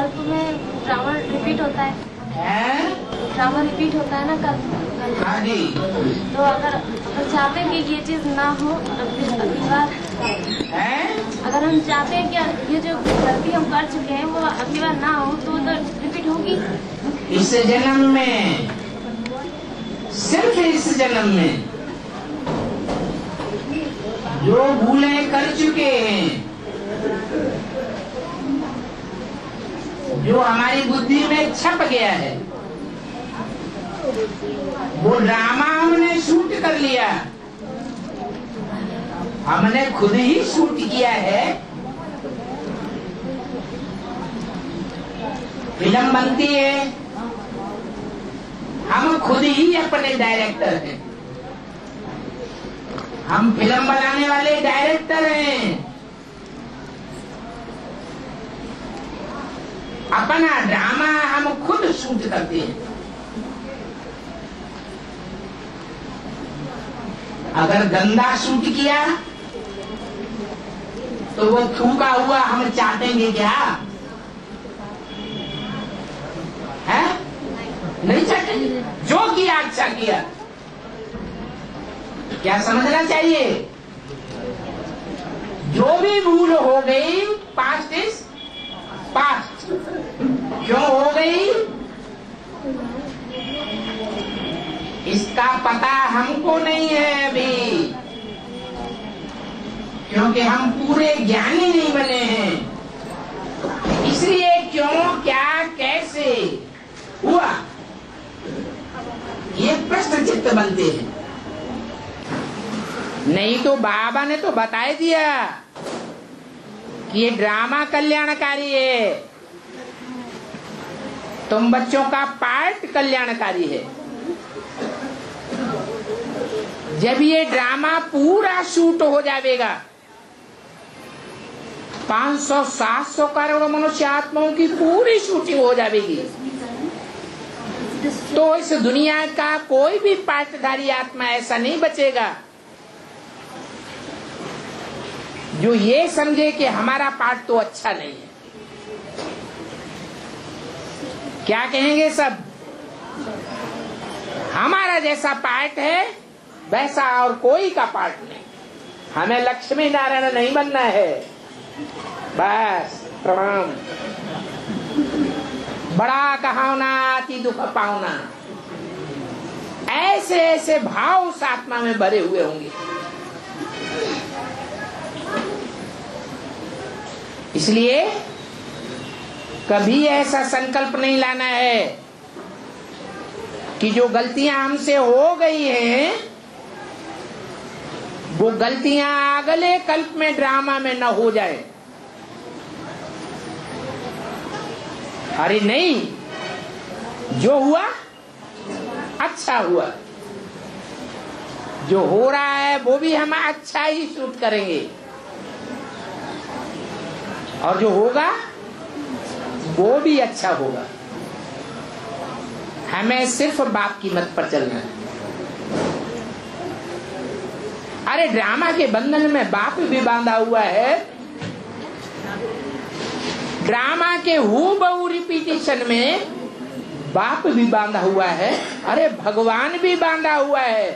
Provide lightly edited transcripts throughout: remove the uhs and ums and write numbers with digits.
कल्प में drama repeat होता है, ड्रामा रिपीट होता है ना कल्प। हाँ जी। तो अगर चाहते हैं कि ये चीज ना हो अगली बार, अगर हम चाहते हैं कि ये जो गलती हम कर चुके हैं वो अगली बार ना हो, तो रिपीट होगी। इस जन्म में, सिर्फ इस जन्म में जो भूलें कर चुके हैं, जो हमारी बुद्धि में छप गया है, वो ड्रामा हमने शूट कर लिया, हमने खुद ही शूट किया है। फिल्म बनती है, हम खुद ही अपने डायरेक्टर हैं, हम फिल्म बनाने वाले डायरेक्टर हैं। अपना ड्रामा हम खुद शूट करते हैं। अगर गंदा शूट किया तो वो थूका हुआ हम चाटेंगे क्या? है? नहीं चाटेंगे। जो किया अच्छा किया, क्या समझना चाहिए? जो भी भूल हो गई, पास्ट इज पास्ट। क्यों हो गई इसका पता हमको नहीं है अभी, क्योंकि हम पूरे ज्ञानी नहीं बने हैं। इसलिए क्यों, क्या, कैसे हुआ, ये प्रश्न चित्त बनते हैं। नहीं तो बाबा ने तो बता दिया कि ये ड्रामा कल्याणकारी है, तुम बच्चों का पार्ट कल्याणकारी है। जब ये ड्रामा पूरा शूट हो जाएगा, 500-700 करोड़ मनुष्य आत्माओं की पूरी शूटिंग हो जाएगी, तो इस दुनिया का कोई भी पार्टधारी आत्मा ऐसा नहीं बचेगा जो ये समझे कि हमारा पार्ट तो अच्छा नहीं है। क्या कहेंगे सब? हमारा जैसा पार्ट है वैसा और कोई का पार्ट नहीं, हमें लक्ष्मी नारायण नहीं बनना है। बस प्रणाम। बड़ा कहावना अति दुख पावना, ऐसे ऐसे भाव उस आत्मा में भरे हुए होंगे। इसलिए कभी ऐसा संकल्प नहीं लाना है कि जो गलतियां हमसे हो गई हैं वो गलतियां अगले कल्प में ड्रामा में न हो जाए। अरे नहीं, जो हुआ अच्छा हुआ, जो हो रहा है वो भी हम अच्छा ही शूट करेंगे, और जो होगा वो भी अच्छा होगा। हमें सिर्फ बाप की मत पर चलना है। अरे ड्रामा के बंधन में बाप भी बांधा हुआ है, ड्रामा के हूबहू रिपीटिशन में बाप भी बांधा हुआ है, अरे भगवान भी बांधा हुआ है।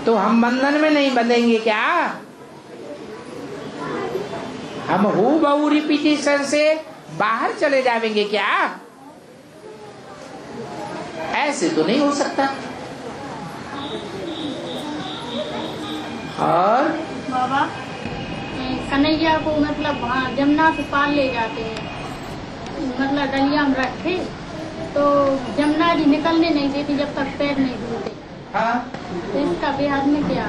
तो हम बंधन में नहीं बंधेंगे क्या? हम हूबहू रिपीटिशन से बाहर चले जाएंगे क्या? ऐसे तो नहीं हो सकता। और बाबा कन्हैया को मतलब जमुना से पार ले जाते हैं, मतलब डलिया में रखे तो जमुना जी निकलने नहीं देती जब तक पैर नहीं धोते। हाँ? तो इसका बेहद में क्या?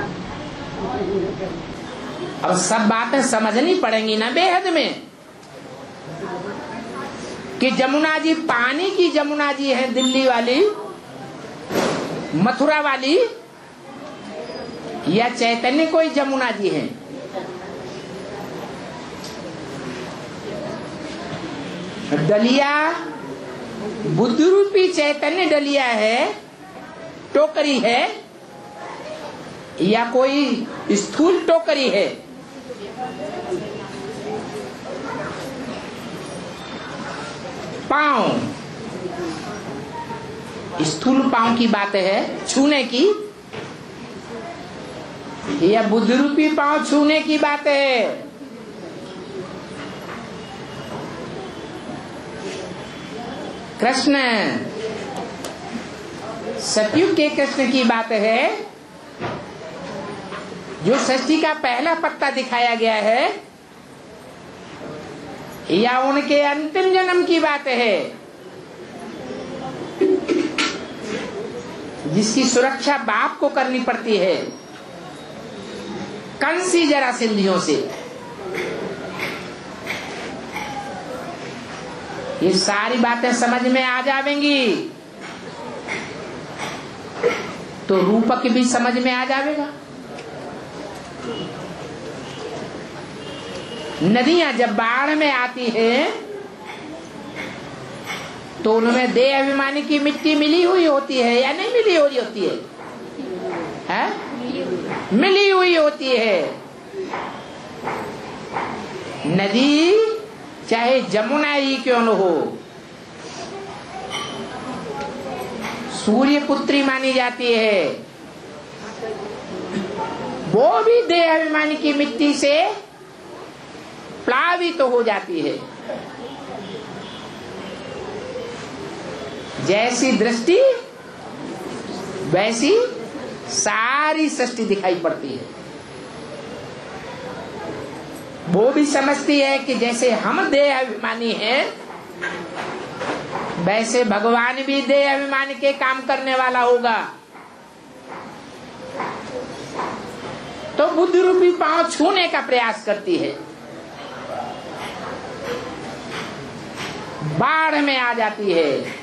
अब सब बातें समझनी पड़ेंगी ना बेहद में, कि जमुना जी पानी की जमुना जी है, दिल्ली वाली, मथुरा वाली, या चैतन्य कोई जमुना जी है? डलिया बुद्ध रूपी चैतन्य डलिया है, टोकरी है, या कोई स्थूल टोकरी है? पांव, स्थूल पांव की बात है छूने की, या बुद्धि रूपी पांव छूने की बात है? कृष्ण, सतयुग के कृष्ण की बात है, जो सृष्टि का पहला पत्ता दिखाया गया है, या उनके अंतिम जन्म की बात है, जिसकी सुरक्षा बाप को करनी पड़ती है कंसी जरासंधियों से? ये सारी बातें समझ में आ जाएंगी तो रूपक भी समझ में आ जाएगा। नदियां जब बाढ़ में आती है तो उनमें देह अभिमानी की मिट्टी मिली हुई होती है या नहीं मिली हुई होती है? मिली हुई होती है। नदी चाहे जमुना ही क्यों न हो, सूर्य पुत्री मानी जाती है, वो भी देह अभिमानी की मिट्टी से प्लावित तो हो जाती है। जैसी दृष्टि वैसी सारी सृष्टि दिखाई पड़ती है। वो भी समझती है कि जैसे हम देह अभिमानी हैं, वैसे भगवान भी देह अभिमानी के काम करने वाला होगा। तो बुद्धि रूपी पांव छूने का प्रयास करती है, बाढ़ में आ जाती है।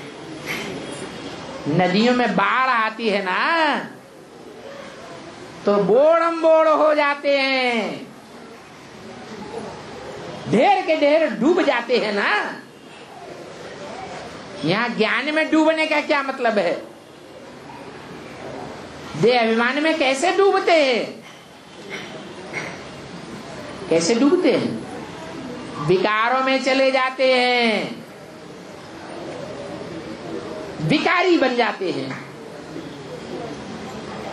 नदियों में बाढ़ आती है ना तो बोड़म बोड़ हो जाते हैं, ढेर के ढेर डूब जाते हैं ना। यहाँ ज्ञान में डूबने का क्या मतलब है? देह अभिमान में कैसे डूबते हैं? कैसे डूबते हैं? विकारों में चले जाते हैं, विकारी बन जाते हैं,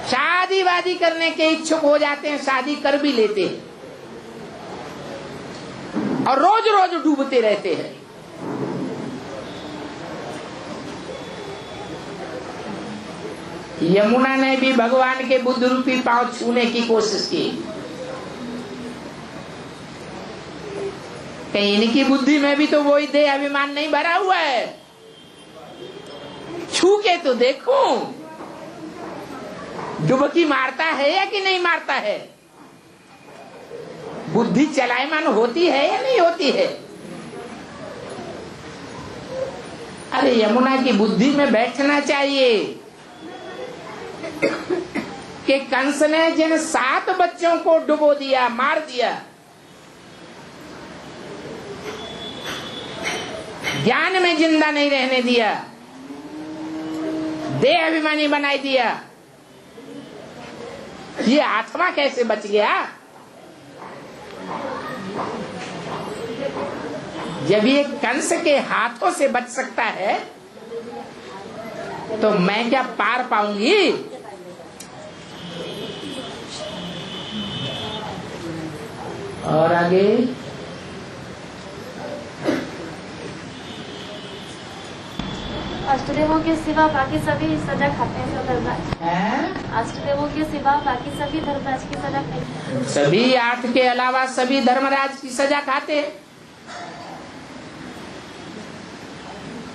शादी वादी करने के इच्छुक हो जाते हैं, शादी कर भी लेते हैं और रोज रोज डूबते रहते हैं। यमुना ने भी भगवान के बुद्ध रूपी पांव छूने की कोशिश की। कहीं इनकी बुद्धि में भी तो वही देह अभिमान नहीं भरा हुआ है? छू के तो देखो, डुबकी मारता है या कि नहीं मारता है? बुद्धि चलायमान होती है या नहीं होती है? अरे यमुना की बुद्धि में बैठना चाहिए कि कंस ने जिन 7 बच्चों को डुबो दिया, मार दिया, ज्ञान में जिंदा नहीं रहने दिया, देह अभिमानी बनाई दिया, ये आत्मा कैसे बच गया? जब ये कंस के हाथों से बच सकता है तो मैं क्या पार पाऊंगी? और आगे अष्टदेवों के सिवा बाकी सभी सजा खाते हैं धर्मराज। अष्टदेवों के सिवा बाकी सभी धर्मराज की सजा खाते हैं। सभी 8 के अलावा सभी धर्मराज की सजा खाते हैं।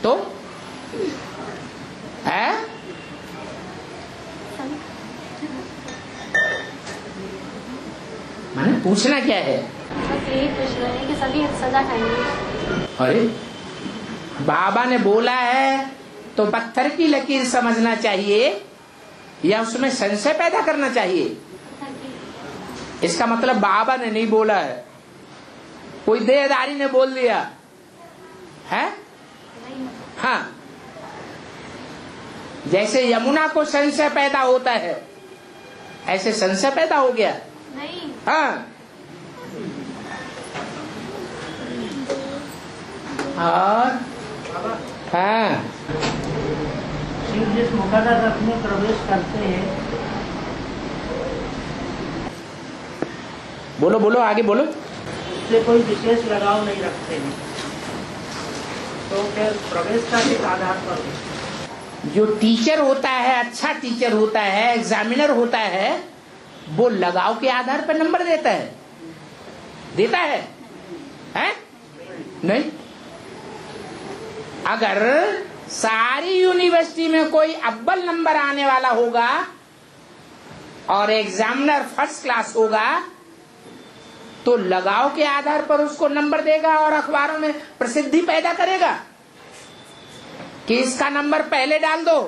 तो है मैंने पूछना क्या है? बस यही पूछ रहे हैं कि सभी सजा खाएंगे। अरे बाबा ने बोला है तो पत्थर की लकीर समझना चाहिए या उसमें संशय पैदा करना चाहिए? इसका मतलब बाबा ने नहीं बोला है, कोई देहधारी ने बोल दिया है। हाँ, जैसे यमुना को संशय पैदा होता है ऐसे संशय पैदा हो गया नहीं। हाँ, और हाँ जिस मुकद्दर रथ में प्रवेश करते हैं, बोलो बोलो आगे बोलो। उससे कोई विशेष लगाव नहीं रखते हैं, तो फिर प्रवेश का किस आधार पर? जो टीचर होता है, अच्छा टीचर होता है, एग्जामिनर होता है, वो लगाव के आधार पर नंबर देता है, देता है? नहीं। अगर सारी यूनिवर्सिटी में कोई अव्वल नंबर आने वाला होगा और एग्जामिनर फर्स्ट क्लास होगा, तो लगाव के आधार पर उसको नंबर देगा और अखबारों में प्रसिद्धि पैदा करेगा कि इसका नंबर पहले डाल दो,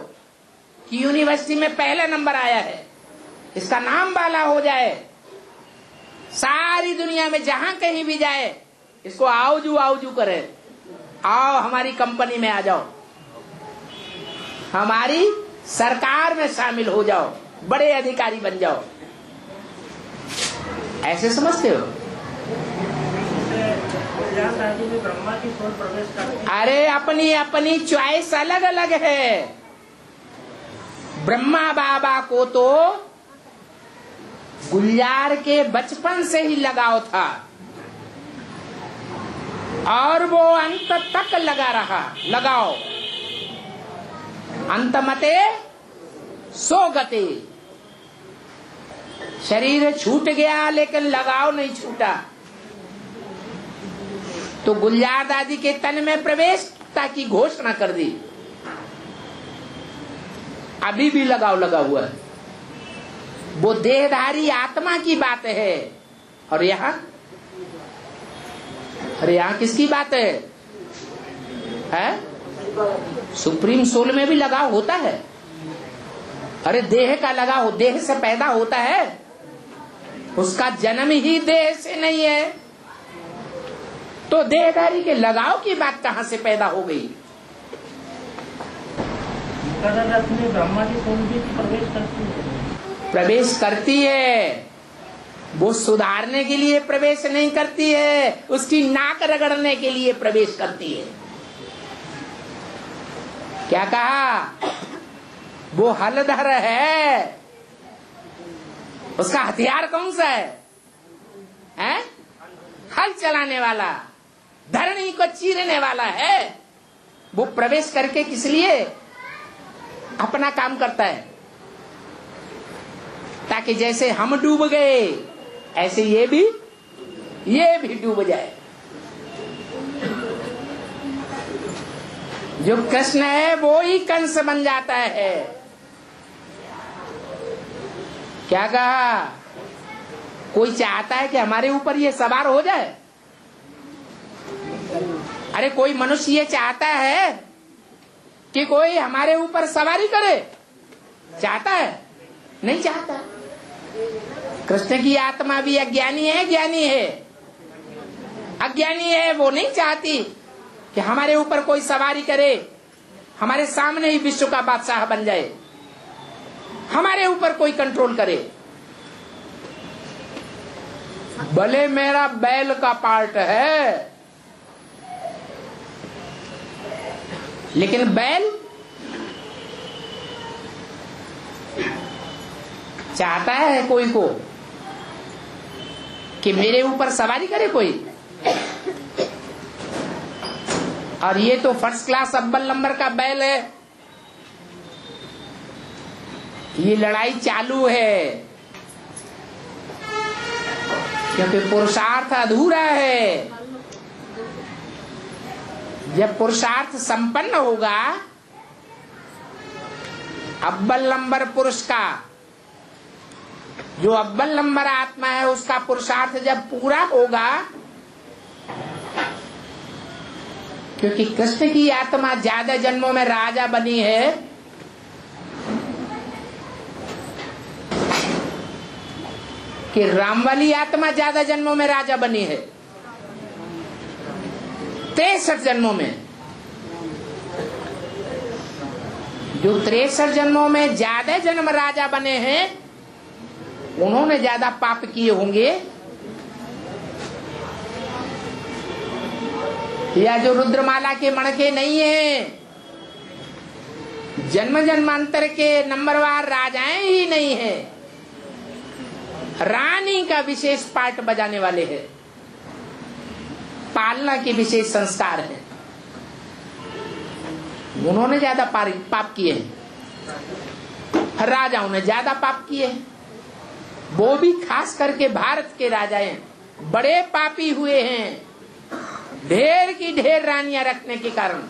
कि यूनिवर्सिटी में पहला नंबर आया है, इसका नाम वाला हो जाए, सारी दुनिया में जहां कहीं भी जाए इसको आउजू करे, आओ हमारी कंपनी में आ जाओ, हमारी सरकार में शामिल हो जाओ, बड़े अधिकारी बन जाओ। ऐसे समझते हो? ब्रह्मा की सोच प्रवेश करते हैं। अरे अपनी अपनी चॉइस अलग अलग है। ब्रह्मा बाबा को तो गुलजार के बचपन से ही लगाव था और वो अंत तक लगा रहा। लगाओ अंतमते सो गते। शरीर छूट गया लेकिन लगाव नहीं छूटा। तो गुलजार दादी के तन में प्रवेशता की घोषणा कर दी। अभी भी लगाव लगा हुआ है। वो देहधारी आत्मा की बात है। और यहाँ किसकी बात है? सुप्रीम सोल में भी लगाव होता है। अरे देह का लगाव देह से पैदा होता है, उसका जन्म ही देह से नहीं है, तो देहधारी के लगाव की बात कहां से पैदा हो गई? ब्रह्मा की सोच भी प्रवेश करती है। वो सुधारने के लिए प्रवेश नहीं करती है, उसकी नाक रगड़ने के लिए प्रवेश करती है। क्या कहा? वो हलधर है, उसका हथियार कौन सा है? हल चलाने वाला, धरणी को चीरने वाला है। वो प्रवेश करके किस लिए? अपना काम करता है, ताकि जैसे हम डूब गए ऐसे ये भी डूब जाए। जो कृष्ण है वो ही कंस बन जाता है। क्या कहा? कोई चाहता है कि हमारे ऊपर ये सवार हो जाए? अरे कोई मनुष्य ये चाहता है कि कोई हमारे ऊपर सवारी करे? चाहता है? नहीं चाहता। कृष्ण की आत्मा भी अज्ञानी है, ज्ञानी है। अज्ञानी है, वो नहीं चाहती कि हमारे ऊपर कोई सवारी करे, हमारे सामने ही विश्व का बादशाह बन जाए, हमारे ऊपर कोई कंट्रोल करे। भले मेरा बैल का पार्ट है, लेकिन बैल चाहता है कोई को कि मेरे ऊपर सवारी करे कोई। और ये तो फर्स्ट क्लास अव्वल नंबर का बैल है। ये लड़ाई चालू है, क्योंकि पुरुषार्थ अधूरा है। जब पुरुषार्थ संपन्न होगा, अव्वल नंबर पुरुष का, जो अव्वल नंबर आत्मा है, उसका पुरुषार्थ जब पूरा होगा, क्योंकि कृष्ण की आत्मा ज्यादा जन्मों में राजा बनी है, कि राम वाली आत्मा ज्यादा जन्मों में राजा बनी है। 63 जन्मों में, जो 63 जन्मों में ज्यादा जन्म राजा बने हैं, उन्होंने ज्यादा पाप किए होंगे, या जो रुद्रमाला के मणके नहीं है, जन्म जन्मांतर के नंबरवार राजाएं ही नहीं है, रानी का विशेष पार्ट बजाने वाले हैं, पालना के विशेष संस्कार है। उन्होंने ज्यादा पाप किए हैं, राजाओं ने ज्यादा पाप किए हैं। वो भी खास करके भारत के राजाएं बड़े पापी हुए हैं, ढेर की ढेर रानियां रखने के कारण।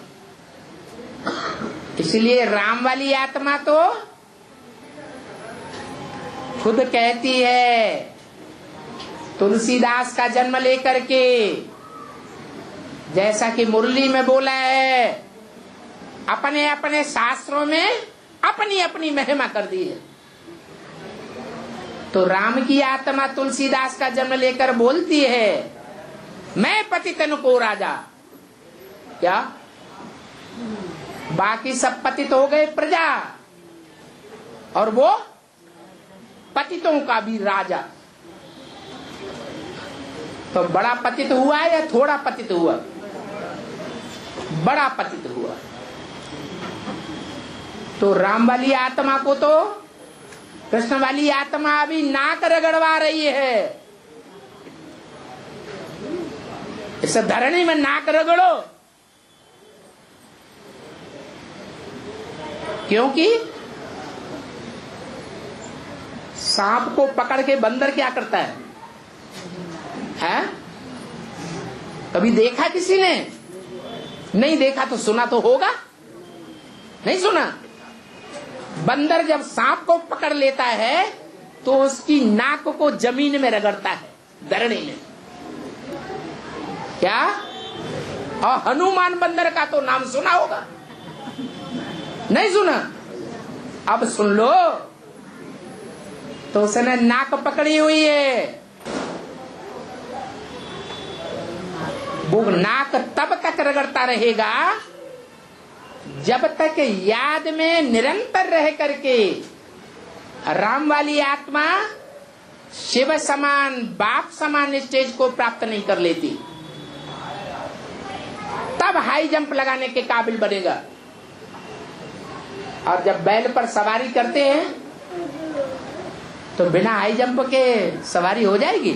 इसलिए राम वाली आत्मा तो खुद कहती है, तुलसीदास का जन्म लेकर के, जैसा कि मुरली में बोला है, अपने अपने शास्त्रों में अपनी अपनी महिमा कर दी है। तो राम की आत्मा तुलसीदास का जन्म लेकर बोलती है, मैं पतितन को राजा। क्या बाकी सब पतित हो गए प्रजा, और वो पतितों का भी राजा। तो बड़ा पतित हुआ या थोड़ा पतित हुआ? बड़ा पतित हुआ। तो राम वाली आत्मा को तो कृष्ण वाली आत्मा अभी नाक रगड़वा रही है। इस धरणी में नाक रगड़ो, क्योंकि सांप को पकड़ के बंदर क्या करता है? कभी देखा किसी ने? नहीं देखा तो सुना तो होगा, नहीं सुना? बंदर जब सांप को पकड़ लेता है तो उसकी नाक को जमीन में रगड़ता है, धरणी में। क्या? और हनुमान बंदर का तो नाम सुना होगा, नहीं सुना? अब सुन लो। तो उसने नाक पकड़ी हुई है। वो नाक तब तक रगड़ता रहेगा जब तक याद में निरंतर रह करके राम वाली आत्मा शिव समान, बाप समान स्टेज को प्राप्त नहीं कर लेती। तब हाई जंप लगाने के काबिल बनेगा। और जब बैल पर सवारी करते हैं तो बिना हाई जंप के सवारी हो जाएगी?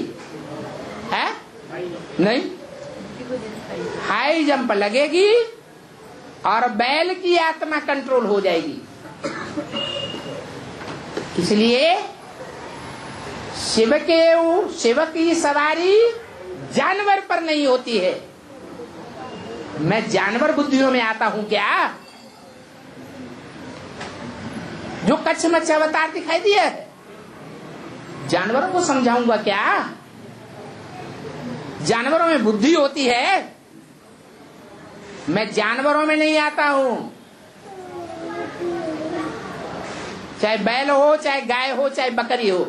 है? नहीं, हाई जंप लगेगी और बैल की आत्मा कंट्रोल हो जाएगी। इसलिए शिव की सवारी जानवर पर नहीं होती है। मैं जानवर बुद्धियों में आता हूं क्या? जो कच्छ मच्छ अवतार दिखाई दिया है, जानवरों को समझाऊंगा क्या? जानवरों में बुद्धि होती है, मैं जानवरों में नहीं आता हूं। चाहे बैल हो, चाहे गाय हो, चाहे बकरी हो।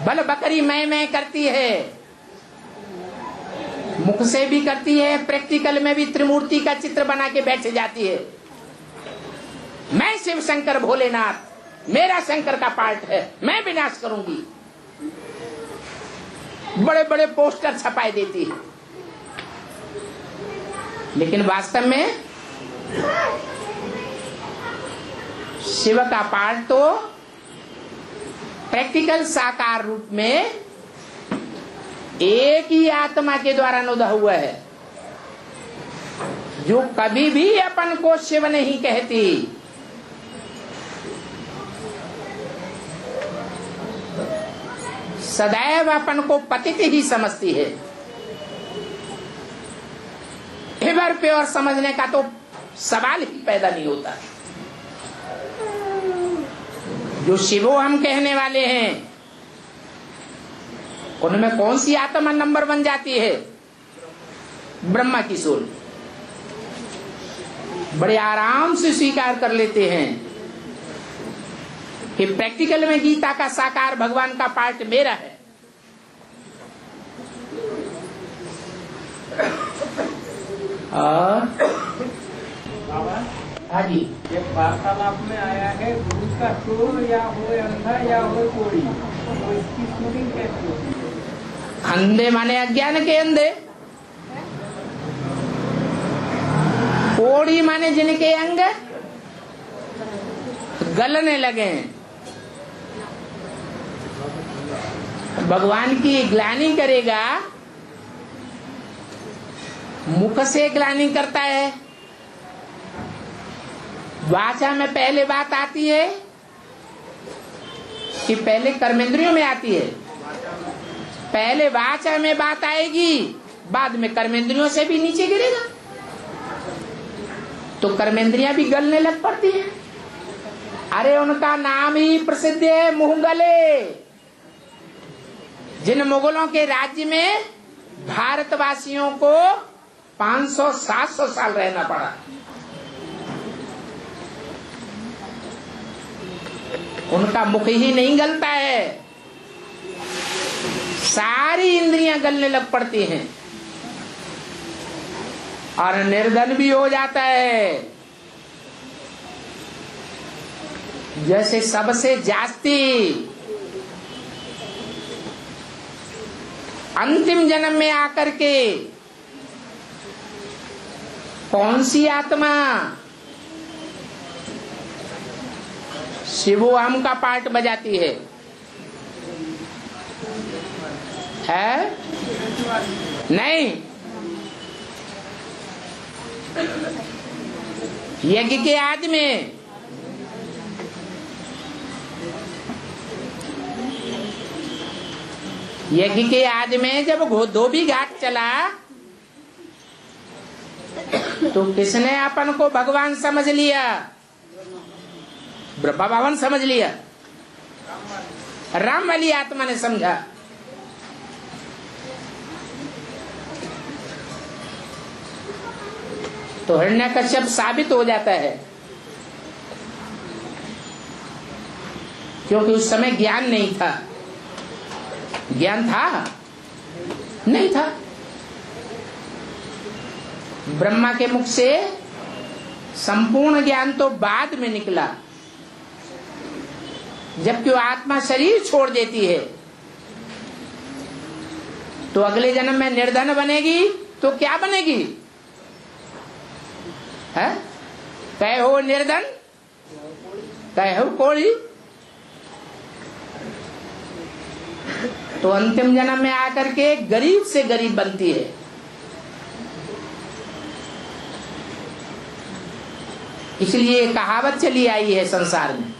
भले बकरी मैं करती है, मुख से भी करती है, प्रैक्टिकल में भी त्रिमूर्ति का चित्र बना के बैठ जाती है। मैं शिव शंकर भोलेनाथ, मेरा शंकर का पार्ट है, मैं विनाश करूंगी। बड़े बड़े पोस्टर छपाई देती है, लेकिन वास्तव में शिव का पार्ट तो प्रैक्टिकल साकार रूप में एक ही आत्मा के द्वारा अनुदह हुआ है, जो कभी भी अपन को शिव नहीं कहती। सदैव अपन को पतित ही समझती है। एवर प्योर समझने का तो सवाल ही पैदा नहीं होता। जो शिवो हम कहने वाले हैं, उनमें कौन सी आत्मा नंबर 1 जाती है? ब्रह्मा की सोल। बड़े आराम से स्वीकार कर लेते हैं कि प्रैक्टिकल में गीता का साकार भगवान का पार्ट मेरा है। हाँ जी, ये वार्तालाप में आया है गुरु का चोर या हो अंधा या हो कोड़ी, तो इसकी शूटिंग कैसे होती है? अंधे माने अज्ञान के अंधे, कोड़ी माने जिनके अंग गलने लगे। भगवान की ग्लानि करेगा, मुख से ग्लानि करता है, वाचा में पहले बात आती है कि पहले कर्मेंद्रियों में आती है? पहले वाचा में बात आएगी, बाद में कर्मेंद्रियों से भी नीचे गिरेगा, तो कर्मेंद्रियां भी गलने लग पड़ती हैं। अरे उनका नाम ही प्रसिद्ध है, मुहगले। जिन मुगलों के राज्य में भारतवासियों को 500-700 साल रहना पड़ा, उनका मुख ही नहीं गलता है, सारी इंद्रियां गलने लग पड़ती हैं और निर्धन भी हो जाता है। जैसे सबसे जास्ती अंतिम जन्म में आकर के कौन सी आत्मा शिवोहम का पार्ट बजाती है? नहीं, यज्ञ के आदि में जब धोबी घाट चला तो किसने अपन को भगवान समझ लिया? ब्रह्मभावन समझ लिया, राम वाली आत्मा ने समझा। तो हिरण्यकश्यप साबित हो जाता है, क्योंकि उस समय ज्ञान नहीं था। ज्ञान था? नहीं था। ब्रह्मा के मुख से संपूर्ण ज्ञान तो बाद में निकला, जबकि वो आत्मा शरीर छोड़ देती है तो अगले जन्म में निर्धन बनेगी तो क्या बनेगी? है? कहे हो निर्धन, कहे हो कोड़ी। तो अंतिम जन्म में आकर के गरीब से गरीब बनती है। इसलिए कहावत चली आई है संसार में,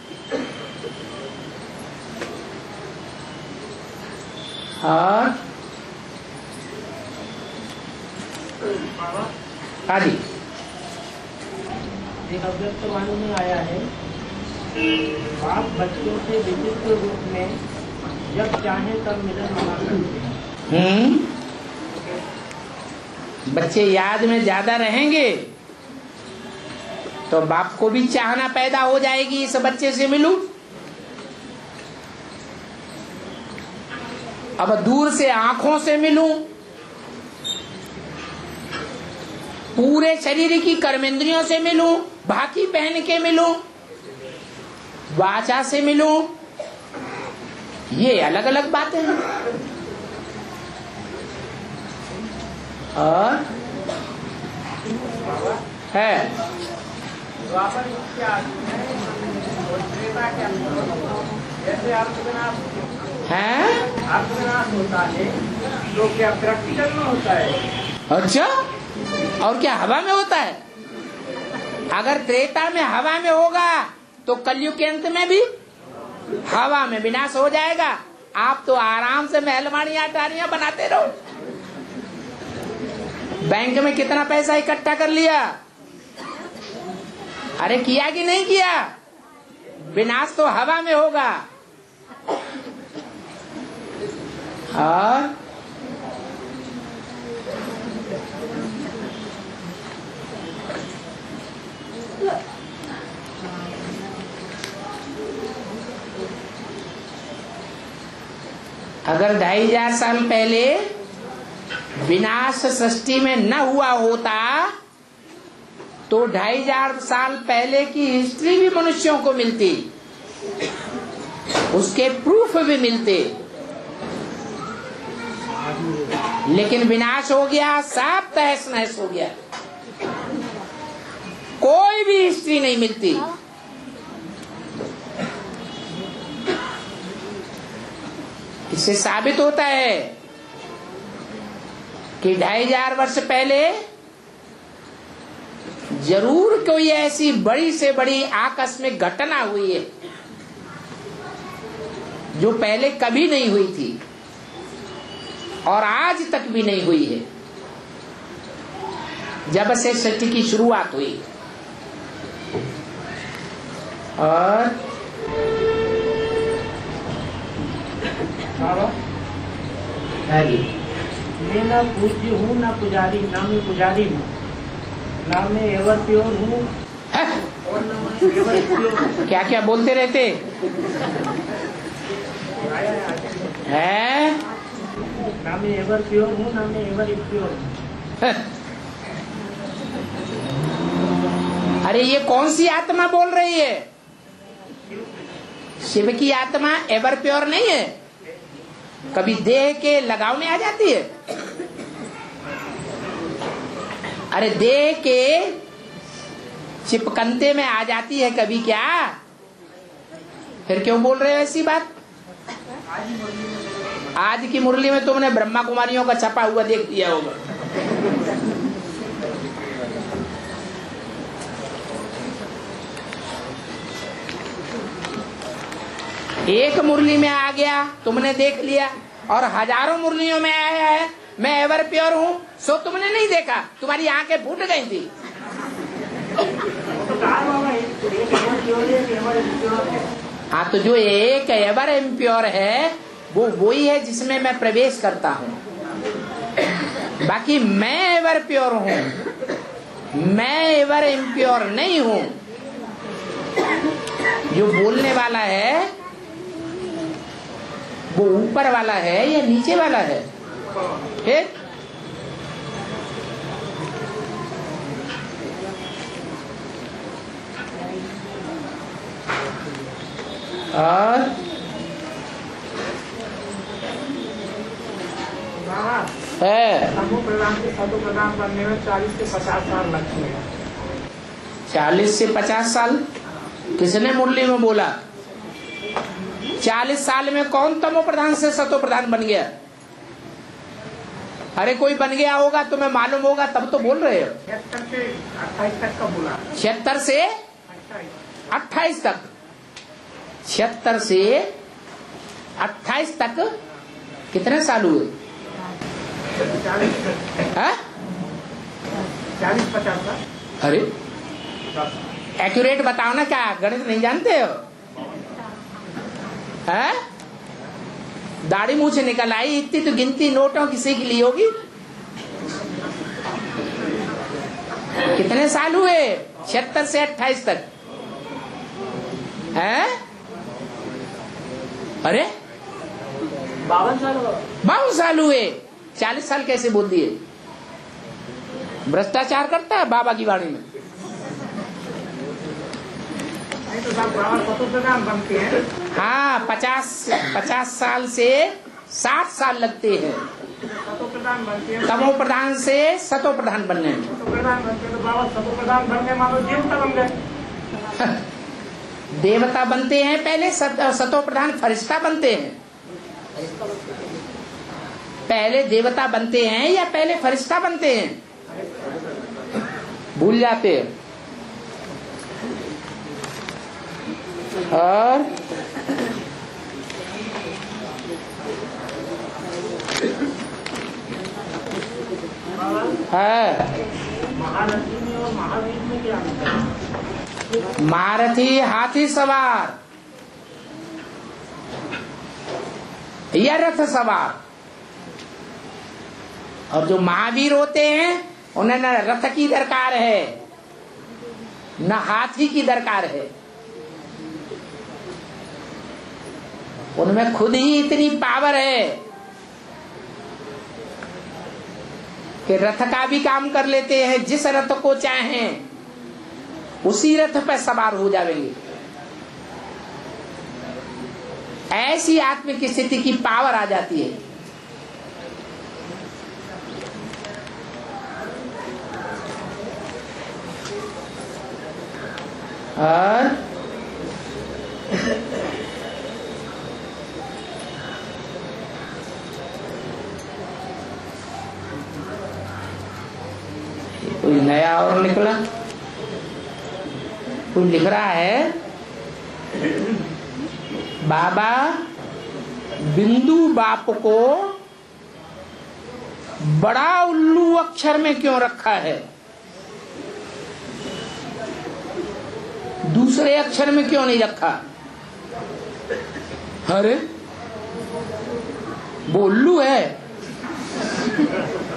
और आदि एक अव्यक्त वाणी में आया है, बाप बच्चों से विचित्र रूप में जब चाहे तब मिलन मना सकते हैं। बच्चे याद में ज्यादा रहेंगे तो बाप को भी चाहना पैदा हो जाएगी, इस बच्चे से मिलूं। अब दूर से आंखों से मिलूं, पूरे शरीर की कर्मेंद्रियों से मिलूं, बाकी पहन के मिलूं, वाचा से मिलूं, ये अलग अलग बातें हैं। और है जैसे अर्थविनाश होता है तो क्या प्रैक्टिकल में होता है? अच्छा, और क्या हवा में होता है? अगर त्रेता में हवा में होगा तो कलयुग के अंत में भी हवा में विनाश हो जाएगा। आप तो आराम से महलमानियां अटारियां बनाते रहो। बैंक में कितना पैसा इकट्ठा कर लिया? अरे किया कि नहीं किया? विनाश तो हवा में होगा। और अगर 2500 साल पहले विनाश सृष्टि में न हुआ होता तो 2500 साल पहले की हिस्ट्री भी मनुष्यों को मिलती, उसके प्रूफ भी मिलते। लेकिन विनाश हो गया, सब तहस नहस हो गया, कोई भी हिस्ट्री नहीं मिलती। इससे साबित होता है कि 2500 वर्ष पहले जरूर कोई ऐसी बड़ी से बड़ी आकस्मिक घटना हुई है जो पहले कभी नहीं हुई थी और आज तक भी नहीं हुई है, जब से सृष्टि की शुरुआत हुई। और मैं ना पूज्य हूँ ना पुजारी, ना मैं पुजारी हूँ, ना मैं एवर प्योर हूँ और ना मैं एवर प्योर। क्या क्या बोलते रहते हैं? ना मैं एवर प्योर हूँ, ना मैं एवर इम्प्योर हूँ। अरे ये कौन सी आत्मा बोल रही है? शिव की आत्मा एवर प्योर नहीं है, कभी देह के लगाव में आ जाती है। अरे देह के चिपकंते में आ जाती है कभी क्या? फिर क्यों बोल रहे हो ऐसी बात? आज की मुरली में तुमने ब्रह्मा कुमारियों का छपा हुआ देख लिया होगा। एक मुरली में आ गया, तुमने देख लिया, और हजारों मुरलियों में आया है मैं एवर प्योर हूँ, सो तुमने नहीं देखा, तुम्हारी आंखें फूट गई थी। हाँ, तो जो एक एवर इम्प्योर है वो वही है जिसमें मैं प्रवेश करता हूँ। बाकी मैं एवर प्योर हूँ, मैं एवर इम्प्योर नहीं हूँ। जो बोलने वाला है वो ऊपर वाला है या नीचे वाला है? फिर और है समूह प्रधान से सदु प्रधान बनने में 40 से 50 साल लगते हैं। 40 से 50 साल? किसने मुरली में बोला? 40 साल में कौन तमो प्रधान से सतो प्रधान बन गया? अरे कोई बन गया होगा, तुम्हें मालूम होगा तब तो बोल रहे हो। 76 से 28 तक का बोला। 76 से 28 तक। 76 से 28 तक कितने साल हुए? 40-50 साल। अरे एक्यूरेट बताओ ना, क्या गणित नहीं जानते हो? है? दाढ़ी मुंह से निकल आई, इतनी तो गिनती नोटों की सीख ली होगी। कितने साल हुए? 76 से 28 तक। है? अरे 52 साल हुए। 40 साल कैसे बोल दिए? भ्रष्टाचार करता है बाबा की वाणी में। तो बाबा सतो प्रधान बनते हैं। हाँ, 50 साल से 60 साल लगते हैं सतो प्रधान बनते हैं। तमो प्रधान से सतो प्रधान बनने में। सतो प्रधान बनते हैं तो बाबा सतो प्रधान बनने मानो देवता बन गए। देवता बनते हैं पहले, सतो प्रधान फरिश्ता बनते हैं। पहले देवता बनते हैं या पहले फरिश्ता बनते हैं? भूल जाते हैं। और है महारथी में और महावीर में क्या अंतर है? महारथी हाथी सवार या रथ सवार, और जो महावीर होते हैं उन्हें न रथ की दरकार है न हाथी की दरकार है। उनमें खुद ही इतनी पावर है कि रथ का भी काम कर लेते हैं। जिस रथ को चाहें उसी रथ पर सवार हो जाएंगे। ऐसी आत्मिक स्थिति की पावर आ जाती है। और कोई नया और निकला। कोई लिख रहा है, बाबा बिंदु बाप को बड़ा उल्लू अक्षर में क्यों रखा है, दूसरे अक्षर में क्यों नहीं रखा? अरे वो उल्लू है,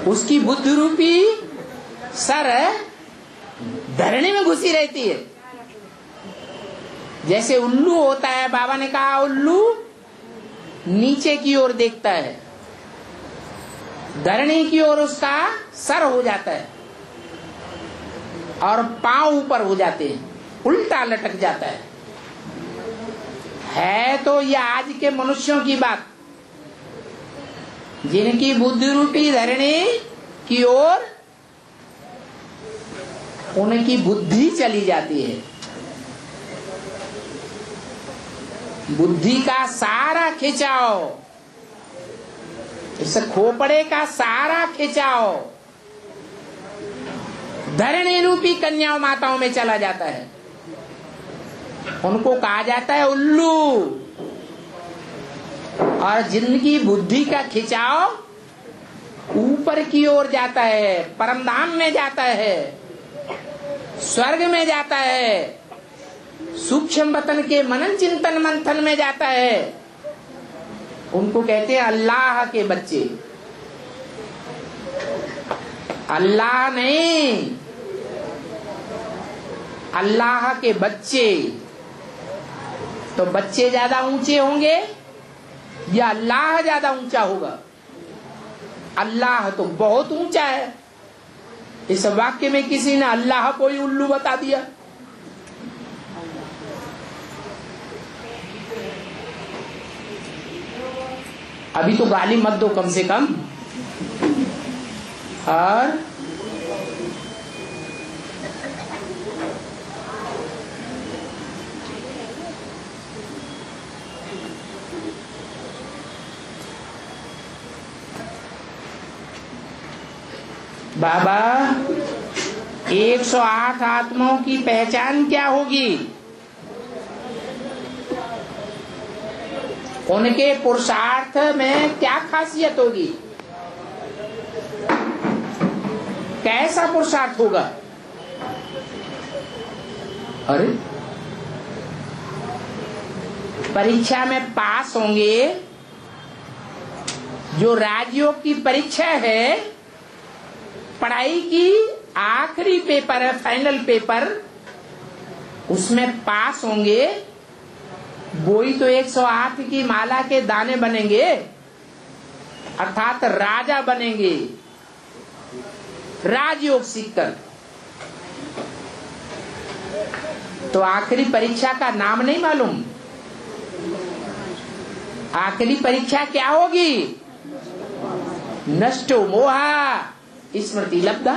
उसकी बुद्धि रूपी सर धरनी में घुसी रहती है। जैसे उल्लू होता है, बाबा ने कहा उल्लू नीचे की ओर देखता है, धरनी की ओर उसका सर हो जाता है और पांव ऊपर हो जाते हैं, उल्टा लटक जाता है तो यह आज के मनुष्यों की बात, जिनकी बुद्धि रूपी धरनी की ओर उनकी बुद्धि चली जाती है। बुद्धि का सारा खिंचाव, इस खोपड़े का सारा खिंचाव धरणी रूपी कन्याओं माताओं में चला जाता है। उनको कहा जाता है उल्लू। और जिनकी बुद्धि का खिंचाव ऊपर की ओर जाता है, परमधाम में जाता है, स्वर्ग में जाता है, सूक्ष्म वतन के मनन चिंतन मंथन में जाता है, उनको कहते हैं अल्लाह के बच्चे। अल्लाह नहीं, अल्लाह के बच्चे। तो बच्चे ज्यादा ऊंचे होंगे या अल्लाह ज्यादा ऊंचा होगा? अल्लाह तो बहुत ऊंचा है। इस वाक्य में किसी ने अल्लाह को ही उल्लू बता दिया। अभी तो गाली मत दो कम से कम। और बाबा 108 आत्माओं की पहचान क्या होगी? उनके पुरुषार्थ में क्या खासियत होगी? कैसा पुरुषार्थ होगा? अरे परीक्षा में पास होंगे, जो राजयोग की परीक्षा है, पढ़ाई की आखिरी पेपर है, फाइनल पेपर, उसमें पास होंगे, वो ही तो 108 की माला के दाने बनेंगे, अर्थात राजा बनेंगे राजयोग सीखकर। तो आखिरी परीक्षा का नाम नहीं मालूम? आखिरी परीक्षा क्या होगी? नष्टो मोहा स्मृति लब्धा।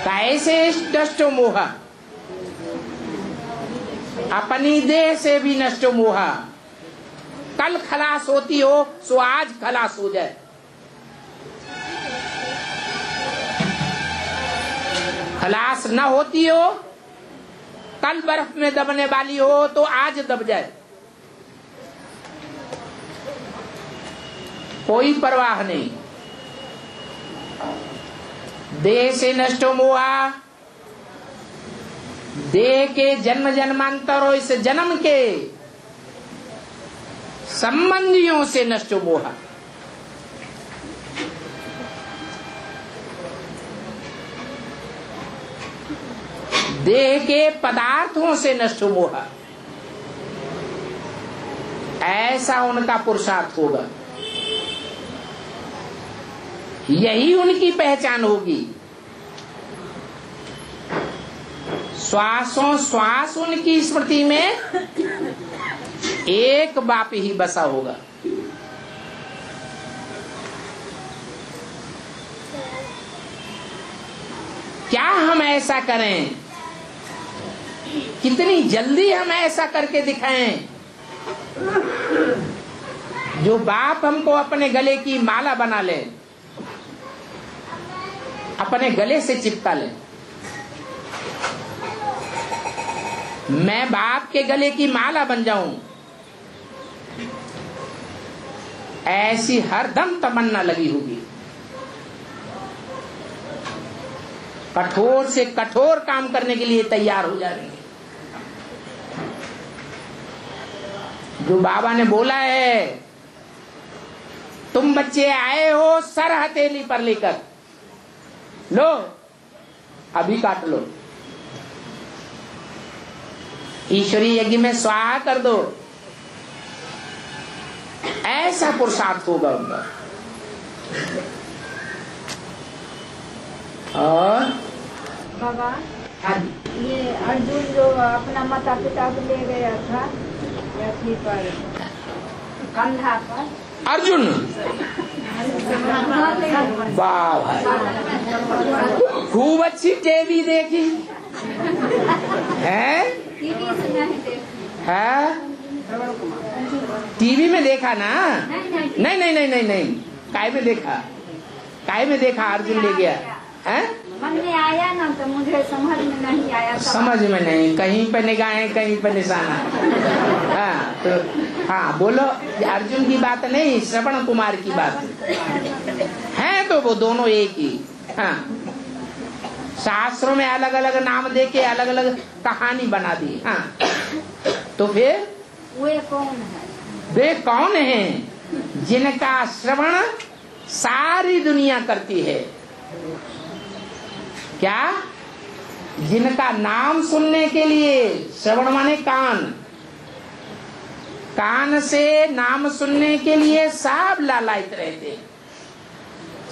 कैसे नष्टो मोहा? अपनी देह से भी नष्टो मोहा। कल खलास होती हो सो आज खलास हो जाए। खलास न होती हो, कल बर्फ में दबने वाली हो तो आज दब जाए। कोई परवाह नहीं। देह से नष्ट मोहा, देह के जन्म जन्मांतरों इस जन्म के संबंधियों से नष्ट मोहा। देह के पदार्थों से नष्ट मोहा। ऐसा उनका पुरुषार्थ होगा, यही उनकी पहचान होगी। श्वासों श्वास उनकी स्मृति में एक बाप ही बसा होगा। क्या हम ऐसा करें? कितनी जल्दी हम ऐसा करके दिखाएं जो बाप हमको अपने गले की माला बना ले। अपने गले से चिपका ले। मैं बाप के गले की माला बन जाऊं, ऐसी हरदम तमन्ना लगी होगी। कठोर से कठोर काम करने के लिए तैयार हो जाएंगे। जो बाबा ने बोला है, तुम बच्चे आए हो सर हथेली पर लेकर, लो अभी काट लो, ईश्वरी यज्ञ में स्वाहा कर दो। ऐसा पुरुषार्थ होगा उनका। और बाबा, हाँ, ये अर्जुन जो अपना माता पिता को ले गया था अथी पर, कंधा पर, अर्जुन वाह भाई, खूब अच्छी टीवी देखी है, टीवी में देखा ना? नहीं नहीं नहीं नहीं नहीं, काय में देखा? काय में देखा अर्जुन ले गया है? मन में आया ना तो मुझे समझ में नहीं आया। समझ में नहीं, कहीं पे निगाहें कहीं पे निशाना। हाँ तो हाँ बोलो, अर्जुन की बात नहीं, श्रवण कुमार की बात है। तो वो दोनों एक ही। हाँ, शास्त्रों में अलग अलग नाम देके अलग अलग कहानी बना दी। हाँ तो फिर वे कौन है? वे कौन हैं जिनका श्रवण सारी दुनिया करती है? क्या? जिनका नाम सुनने के लिए, श्रवण माने कान, कान से नाम सुनने के लिए सब लालायित रहते।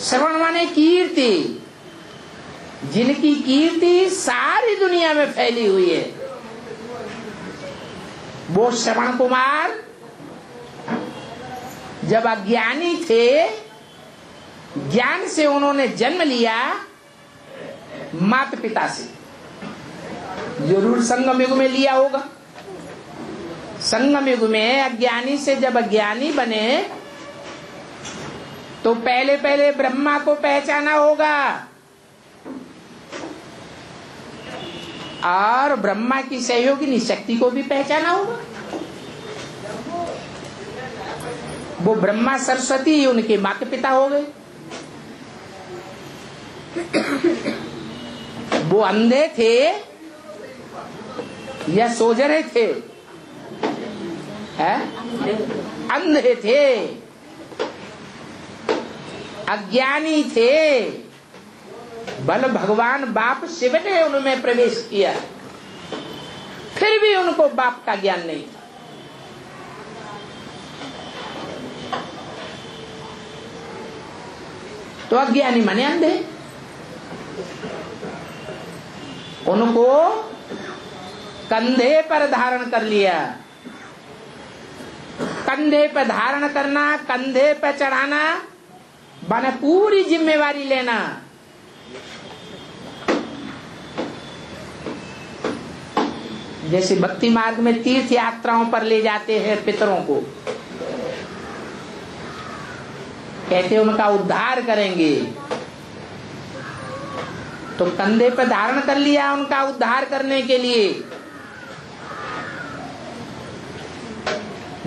श्रवण माने कीर्ति, जिनकी कीर्ति सारी दुनिया में फैली हुई है, वो श्रवण कुमार जब अज्ञानी थे, ज्ञान से उन्होंने जन्म लिया माता पिता से, जरूर संगम युग में लिया होगा। संगम युग में अज्ञानी से जब अज्ञानी बने तो पहले पहले ब्रह्मा को पहचाना होगा, और ब्रह्मा की सहयोगिनी शक्ति को भी पहचाना होगा। वो ब्रह्मा सरस्वती उनके माता पिता हो गए। वो अंधे थे या सोजरे थे? अंधे थे, अज्ञानी थे। बल भगवान बाप शिव ने उनमें प्रवेश किया, फिर भी उनको बाप का ज्ञान नहीं था। तो अज्ञानी माने अंधे। उनको कंधे पर धारण कर लिया। कंधे पर धारण करना, कंधे पर चढ़ाना माने पूरी जिम्मेवारी लेना। जैसे भक्ति मार्ग में तीर्थ यात्राओं पर ले जाते हैं पितरों को, कहते उनका उद्धार करेंगे, तो कंधे पर धारण कर लिया उनका उद्धार करने के लिए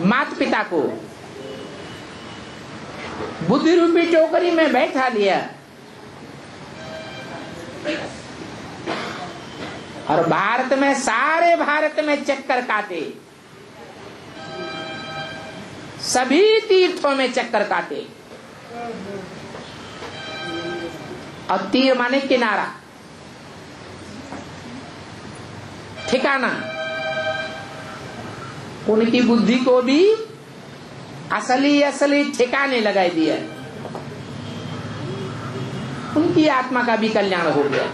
माता पिता को, बुद्धि रूपी टोकरी में बैठा लिया, और भारत में, सारे भारत में चक्कर काटे, सभी तीर्थों में चक्कर काटे। और तीर माने किनारा, ठिकाना। उनकी बुद्धि को भी असली असली ठिकाने लगा दिया। उनकी आत्मा का भी कल्याण हो गया।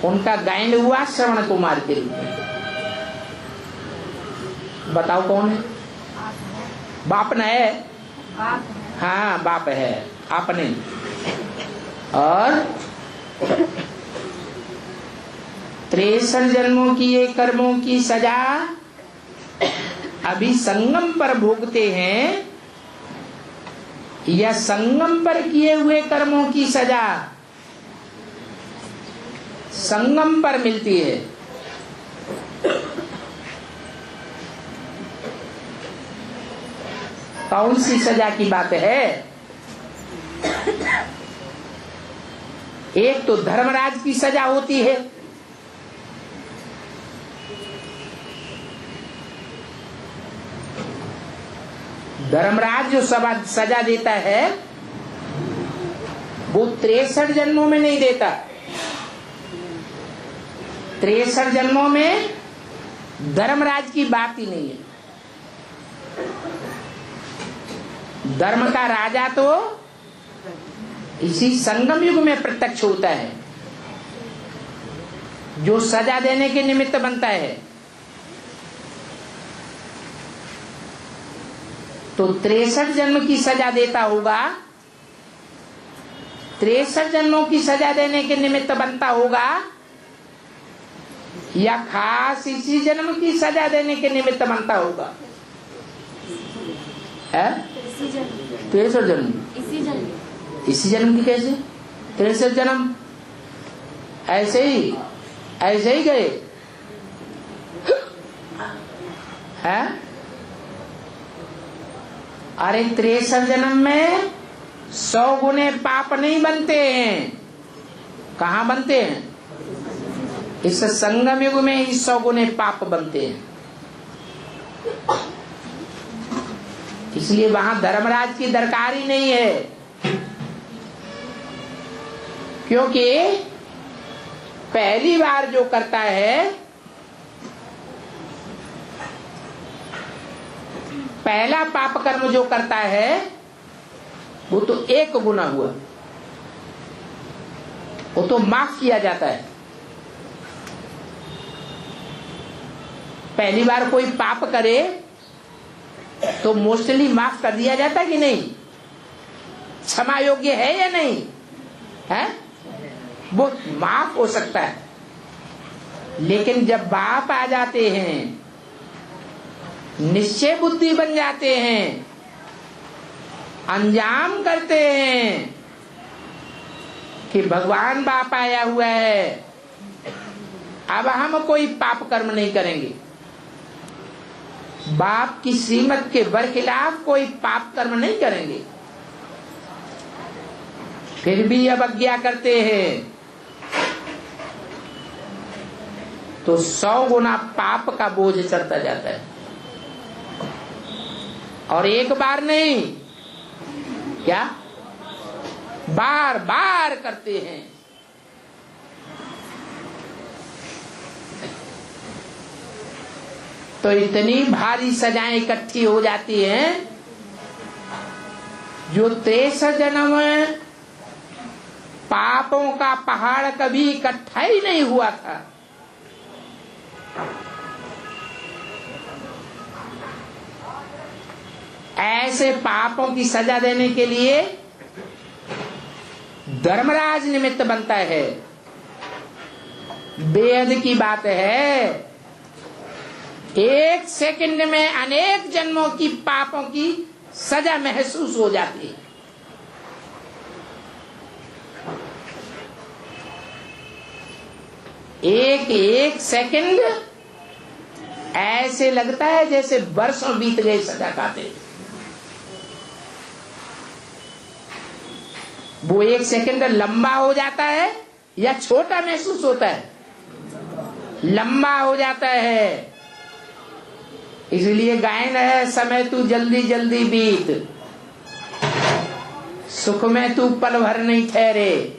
उनका गायन हुआ श्रवण कुमार के लिए। बताओ कौन है? बाप न है? हाँ बाप है आपने। और 63 जन्मों की ये कर्मों की सजा अभी संगम पर भोगते हैं। या संगम पर किए हुए कर्मों की सजा संगम पर मिलती है। कौन सी सजा की बात है? एक तो धर्मराज की सजा होती है, धर्मराज जो सजा देता है वो 63 जन्मों में नहीं देता। 63 जन्मों में धर्मराज की बात ही नहीं है। धर्म का राजा तो इसी संगम युग में प्रत्यक्ष होता है, जो सजा देने के निमित्त बनता है। तो 63 जन्म की सजा देता होगा, 63 जन्मों की सजा देने के निमित्त बनता होगा, या खास इसी जन्म की सजा देने के निमित्त बनता होगा? 63 जन्म इसी जन्म की कैसे? 63 जन्म ऐसे ही गए हैं? अरे 63 जन्म में 100 गुने पाप नहीं बनते हैं। कहाँ बनते हैं? इस संगम युग में ही 100 गुने पाप बनते हैं। इसलिए वहां धर्मराज की दरकार ही नहीं है, क्योंकि पहली बार जो करता है, पहला पाप कर्म जो करता है वो तो 1 गुना हुआ, वो तो माफ किया जाता है। पहली बार कोई पाप करे तो मोस्टली माफ कर दिया जाता कि नहीं? क्षमा योग्य है या नहीं है? वो माफ हो सकता है। लेकिन जब बाप आ जाते हैं, निश्चय बुद्धि बन जाते हैं, अंजाम करते हैं कि भगवान बाप आया हुआ है, अब हम कोई पाप कर्म नहीं करेंगे, बाप की श्रीमत के बरखिलाफ कोई पाप कर्म नहीं करेंगे, फिर भी अवज्ञा करते हैं, तो 100 गुना पाप का बोझ चढ़ता जाता है। और एक बार नहीं, क्या बार बार करते हैं। तो इतनी भारी सजाएं इकट्ठी हो जाती हैं, जो 63 जन्म पापों का पहाड़ कभी इकट्ठा ही नहीं हुआ था। ऐसे पापों की सजा देने के लिए धर्मराज निमित्त बनता है। बेहद की बात है, 1 सेकंड में अनेक जन्मों की पापों की सजा महसूस हो जाती है। एक सेकंड ऐसे लगता है जैसे वर्षों बीत गए सजा खाते। वो 1 सेकंड लंबा हो जाता है या छोटा महसूस होता है? लंबा हो जाता है। इसलिए गायन है, समय तू जल्दी जल्दी बीत, सुख में तू पल भर नहीं ठहरे,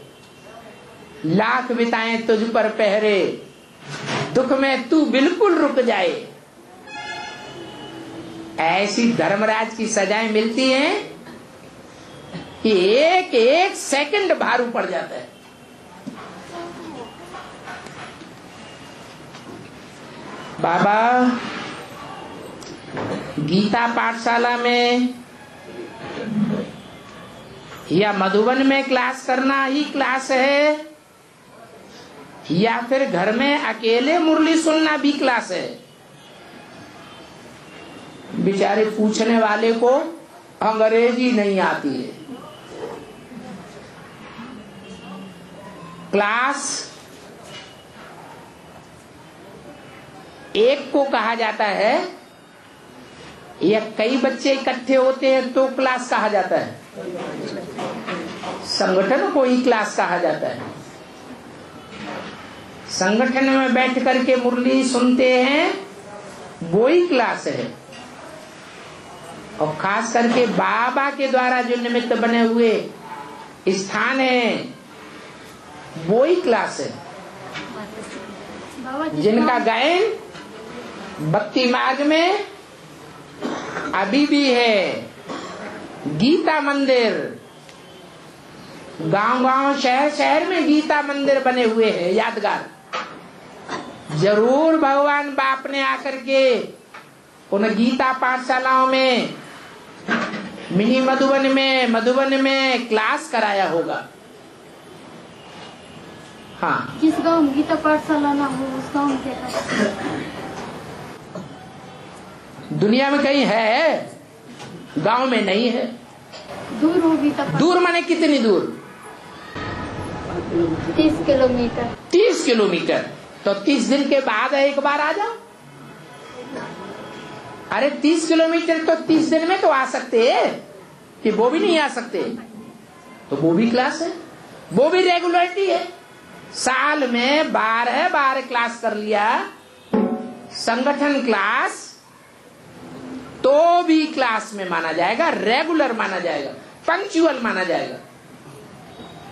लाख बिताए तुझ पर पहरे, दुख में तू बिल्कुल रुक जाए। ऐसी धर्मराज की सजाएं मिलती हैं कि एक सेकंड भारू पड़ जाता है। बाबा गीता पाठशाला में या मधुबन में क्लास करना ही क्लास है, या फिर घर में अकेले मुरली सुनना भी क्लास है? बेचारे पूछने वाले को अंग्रेजी नहीं आती है। क्लास एक को कहा जाता है, या कई बच्चे इकट्ठे होते हैं तो क्लास कहा जाता है। संगठन को ही क्लास कहा जाता है। संगठन में बैठ करके मुरली सुनते हैं, वो ही क्लास है। और खास करके बाबा के द्वारा जो निमित्त बने हुए स्थान है, वो ही क्लास है। जिनका गायन भक्ति मार्ग में अभी भी है। गीता मंदिर, गांव-गांव, शहर-शहर में गीता मंदिर बने हुए हैं यादगार। जरूर भगवान बाप ने आकर के उन गीता पाठशालाओं में, मिनी मधुबन में क्लास कराया होगा। हाँ, जिस गांव में गीता पाठशाला ना हो उस गांव में क्या दुनिया में कहीं है, गांव में नहीं है। दूर हो गीता दूर माने कितनी दूर? 30 किलोमीटर। 30 किलोमीटर। तो 30 दिन के बाद एक बार आ जाओ। अरे 30 किलोमीटर तो 30 दिन में तो आ सकते हैं, कि वो भी नहीं आ सकते? तो वो भी क्लास है, वो भी रेगुलरिटी है। साल में 12 बार क्लास कर लिया, संगठन क्लास, तो भी क्लास में माना जाएगा, रेगुलर माना जाएगा, पंक्चुअल माना जाएगा।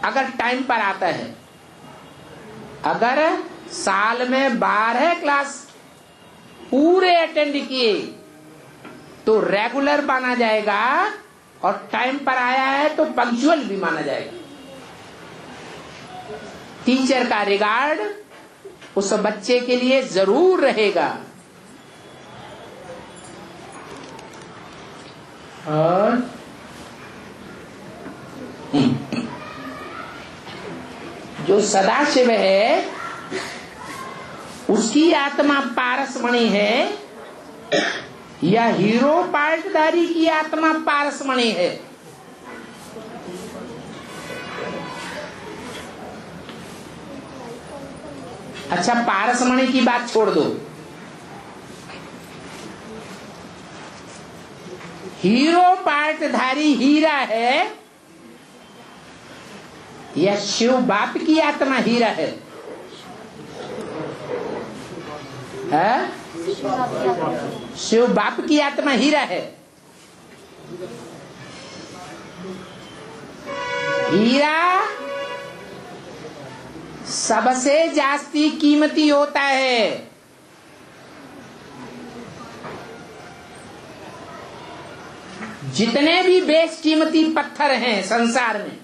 अगर टाइम पर आता है, अगर साल में 12 क्लास पूरे अटेंड किए तो रेगुलर माना जाएगा, और टाइम पर आया है तो पंक्चुअल भी माना जाएगा। टीचर का रिगार्ड उस बच्चे के लिए जरूर रहेगा। और जो सदाशिव है उसकी आत्मा पारसमणि है, या हीरो पार्टधारी की आत्मा पारसमणि है? अच्छा, पारसमणि की बात छोड़ दो, हीरो पार्टधारी हीरा है, या शिव बाप की आत्मा हीरा है? शिव बाप की आत्मा हीरा है। हीरा सबसे जास्ती कीमती होता है। जितने भी बेशकीमती पत्थर हैं संसार में,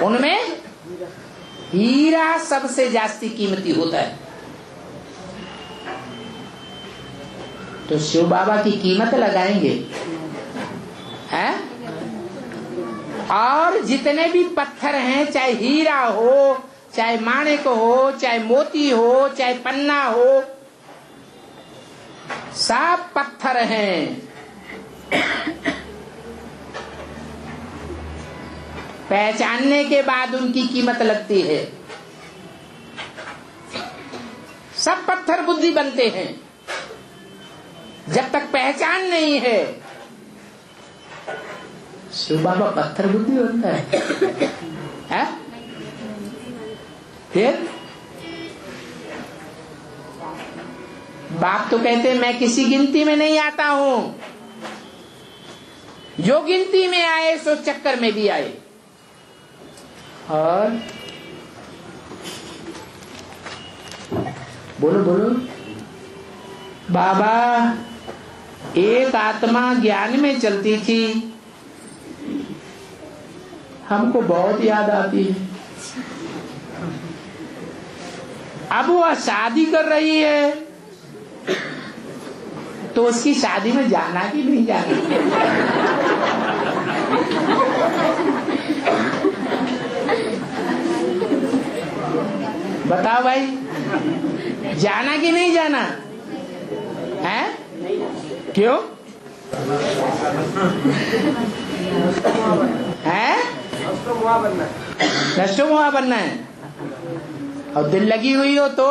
उनमें हीरा सबसे जास्ती कीमती होता है। तो शिव बाबा की कीमत लगाएंगे, हैं? और जितने भी पत्थर हैं, चाहे हीरा हो, चाहे माणिक हो, चाहे मोती हो, चाहे पन्ना हो, सब पत्थर हैं। पहचानने के बाद उनकी कीमत लगती है। सब पत्थर बुद्धि बनते हैं, जब तक पहचान नहीं है। शिव बाबा पत्थर बुद्धि होता है? फिर बाप तो कहते हैं मैं किसी गिनती में नहीं आता हूं, जो गिनती में आए सो चक्कर में भी आए। और बोलो बोलो, बाबा एक आत्मा ज्ञान में चलती थी, हमको बहुत याद आती है। अब वह शादी कर रही है, तो उसकी शादी में जाना कि नहीं जाना? बताओ भाई, जाना कि नहीं जाना है? क्यों? है? नष्टोमुआ बनना है। और दिल लगी हुई हो तो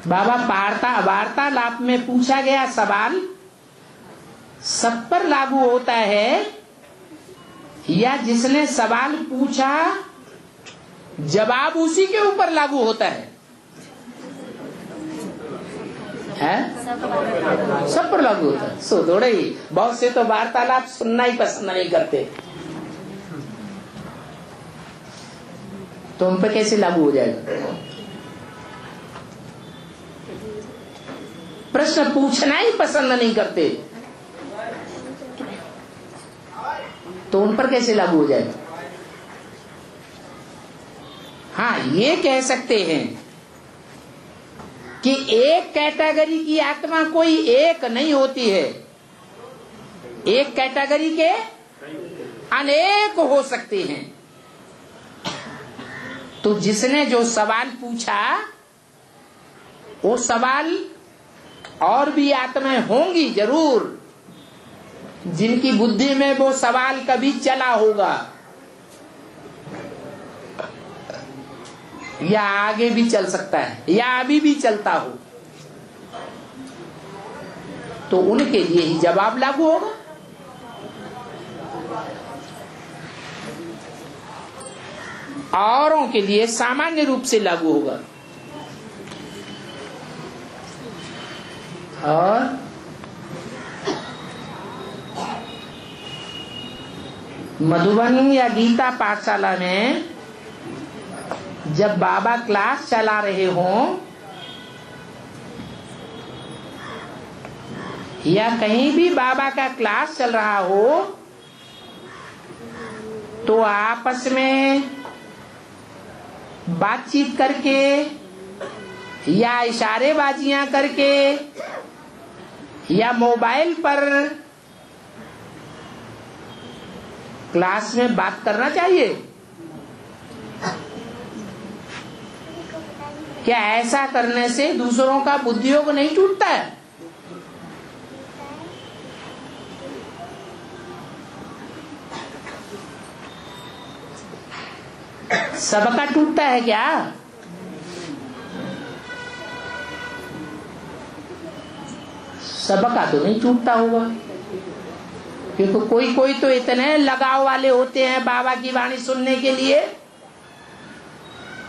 बाबा वार्तालाप में पूछा गया सवाल सब पर लागू होता है या जिसने सवाल पूछा जवाब उसी के ऊपर लागू होता है? सब पर लागू होता है। सो थोड़े ही, बहुत से तो वार्तालाप सुनना ही पसंद नहीं करते, तो उन पर कैसे लागू हो जाएगा? प्रश्न पूछना ही पसंद नहीं करते तो उन पर कैसे लागू हो जाएगा? हाँ, ये कह सकते हैं कि एक कैटेगरी की आत्मा कोई एक नहीं होती है, एक कैटेगरी के अनेक हो सकते हैं। तो जिसने जो सवाल पूछा वो सवाल और भी आत्माएं होंगी जरूर, जिनकी बुद्धि में वो सवाल कभी चला होगा या आगे भी चल सकता है या अभी भी चलता हो, तो उनके लिए ही जवाब लागू होगा। औरों के लिए सामान्य रूप से लागू होगा। और मधुबन या गीता पाठशाला में जब बाबा क्लास चला रहे हों या कहीं भी बाबा का क्लास चल रहा हो तो आपस में बातचीत करके या इशारेबाजियां करके या मोबाइल पर क्लास में बात करना चाहिए? क्या ऐसा करने से दूसरों का बुद्धियोग नहीं टूटता है? सबका टूटता है क्या? सबका तो नहीं टूटता होगा, क्योंकि कोई कोई तो इतने लगाव वाले होते हैं बाबा की वाणी सुनने के लिए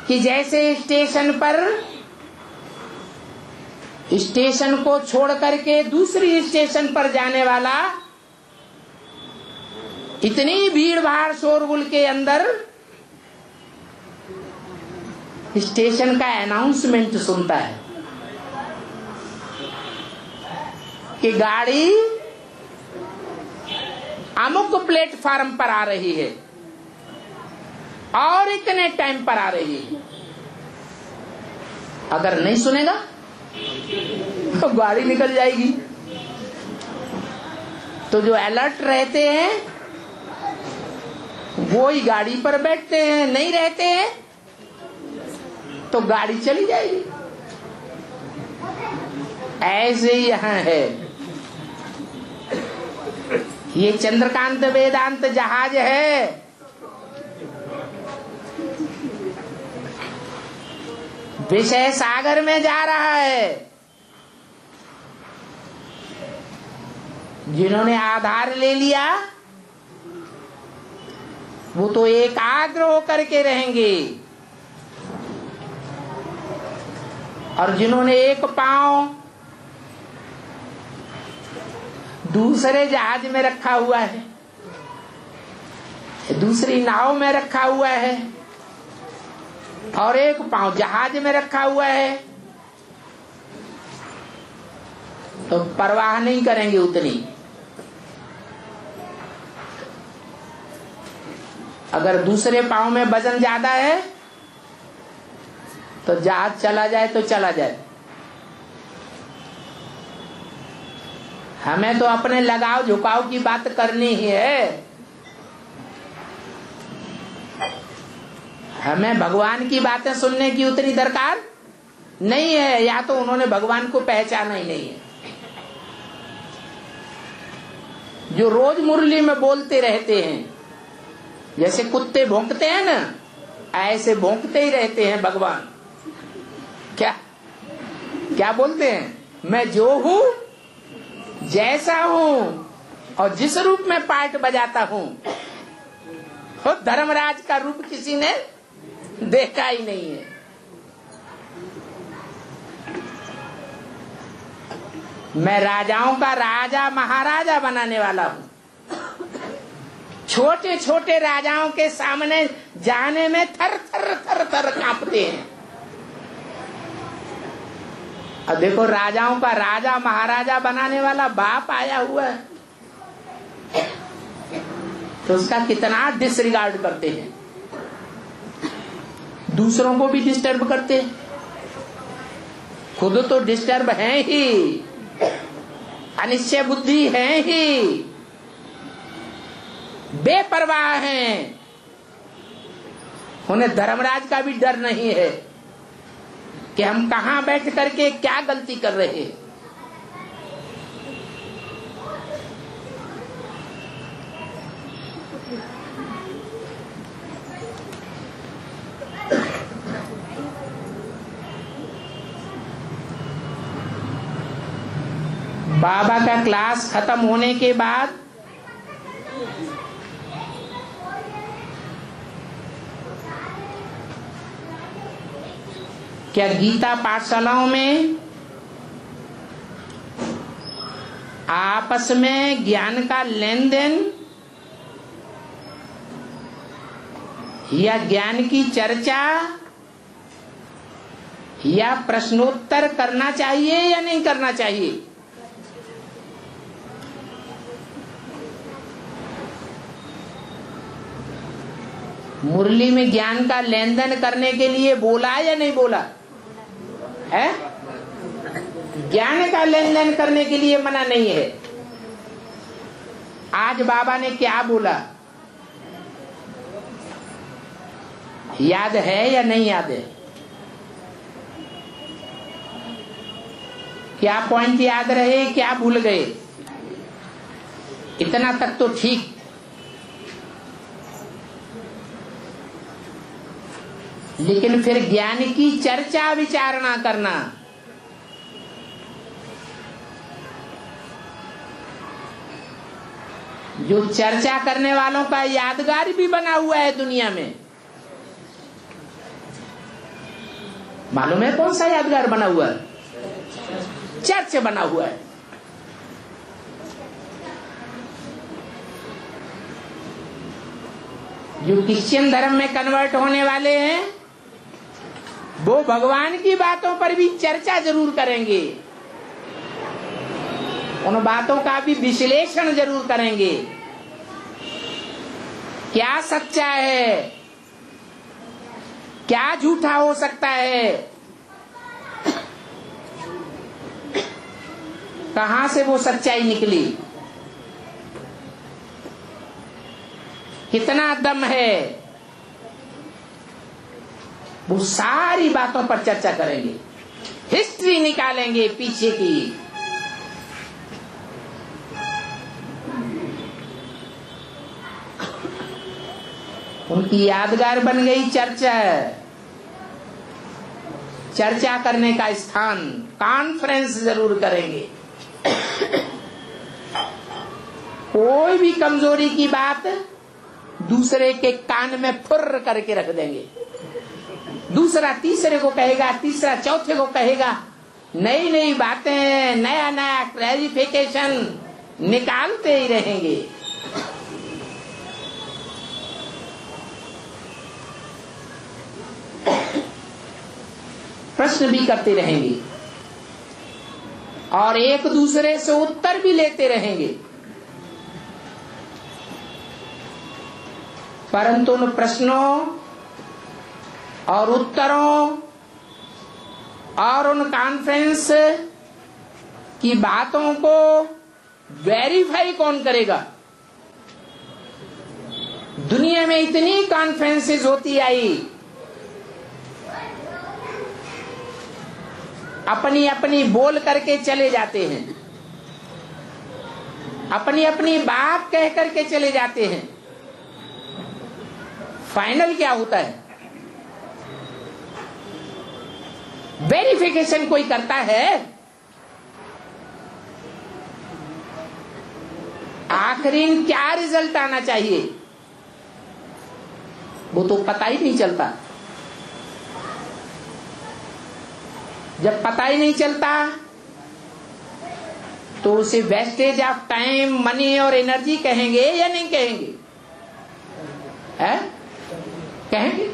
कि जैसे स्टेशन को छोड़ करके दूसरी स्टेशन पर जाने वाला इतनी भीड़ भाड़ शोरगुल के अंदर स्टेशन का अनाउंसमेंट सुनता है कि गाड़ी अमुक प्लेटफार्म पर आ रही है और इतने टाइम पर आ रही है। अगर नहीं सुनेगा तो गाड़ी निकल जाएगी। तो जो अलर्ट रहते हैं वो ही गाड़ी पर बैठते हैं, नहीं रहते हैं तो गाड़ी चली जाएगी। ऐसे ही यहाँ है, ये चंद्रकांत वेदांत जहाज है, विषय सागर में जा रहा है। जिन्होंने आधार ले लिया वो तो एकाग्र होकर के रहेंगे, और जिन्होंने एक पांव दूसरे जहाज में रखा हुआ है, दूसरी नाव में रखा हुआ है और एक पांव जहाज में रखा हुआ है, तो परवाह नहीं करेंगे उतनी। अगर दूसरे पांव में वजन ज्यादा है तो जहाज चला जाए तो चला जाए। हमें तो अपने लगाव झुकाव की बात करनी ही है, हमें भगवान की बातें सुनने की उतनी दरकार नहीं है, या तो उन्होंने भगवान को पहचाना ही नहीं है। जो रोज मुरली में बोलते रहते हैं, जैसे कुत्ते भौंकते हैं ना, ऐसे भौंकते ही रहते हैं भगवान। क्या क्या बोलते हैं? मैं जो हूं, जैसा हूं और जिस रूप में पार्ट बजाता हूं, धर्मराज का रूप किसी ने देखा ही नहीं है। मैं राजाओं का राजा महाराजा बनाने वाला हूं। छोटे छोटे राजाओं के सामने जाने में थर थर थर थर कांपते हैं। अब देखो, राजाओं का राजा महाराजा बनाने वाला बाप आया हुआ है, तो उसका कितना डिसरिगार्ड करते हैं। दूसरों को भी डिस्टर्ब करते हैं, खुद तो डिस्टर्ब हैं ही, अनिश्चय बुद्धि हैं ही, बेपरवाह हैं। उन्हें धर्मराज का भी डर नहीं है कि हम कहां बैठ करके क्या गलती कर रहे हैं। बाबा का क्लास खत्म होने के बाद क्या गीता पाठशालाओं में आपस में ज्ञान का लेन देन या ज्ञान की चर्चा या प्रश्नोत्तर करना चाहिए या नहीं करना चाहिए? मुरली में ज्ञान का लेन देन करने के लिए बोला या नहीं बोला है? ज्ञान का लेन देन करने के लिए मना नहीं है। आज बाबा ने क्या बोला, याद है या नहीं याद है? क्या पॉइंट याद रहे, क्या भूल गए? इतना तक तो ठीक। लेकिन फिर ज्ञान की चर्चा विचारणा करना, जो चर्चा करने वालों का यादगार भी बना हुआ है दुनिया में, मालूम है कौन सा यादगार बना हुआ है? चर्च बना हुआ है। जो क्रिश्चियन धर्म में कन्वर्ट होने वाले हैं, वो भगवान की बातों पर भी चर्चा जरूर करेंगे, उन बातों का भी विश्लेषण जरूर करेंगे। क्या सच्चा है, क्या झूठा हो सकता है, कहां से वो सच्चाई निकली, कितना दम है, वो सारी बातों पर चर्चा करेंगे, हिस्ट्री निकालेंगे पीछे की। उनकी यादगार बन गई चर्चा। चर्चा करने का स्थान, कॉन्फ्रेंस जरूर करेंगे। कोई भी कमजोरी की बात दूसरे के कान में फुर्र करके रख देंगे। दूसरा तीसरे को कहेगा, तीसरा चौथे को कहेगा, नई नई बातें, नया नया क्लैरिफिकेशन निकालते ही रहेंगे। प्रश्न भी करते रहेंगे और एक दूसरे से उत्तर भी लेते रहेंगे। परंतु उन प्रश्नों और उत्तरों और उन कॉन्फ्रेंस की बातों को वेरीफाई कौन करेगा? दुनिया में इतनी कॉन्फ्रेंसेस होती आई, अपनी अपनी बोल करके चले जाते हैं, अपनी अपनी बात कह करके चले जाते हैं। फाइनल क्या होता है? वेरिफिकेशन कोई करता है? आखिरी क्या रिजल्ट आना चाहिए वो तो पता ही नहीं चलता। जब पता ही नहीं चलता तो उसे वेस्टेज ऑफ टाइम, मनी और एनर्जी कहेंगे या नहीं कहेंगे? है? कहेंगे।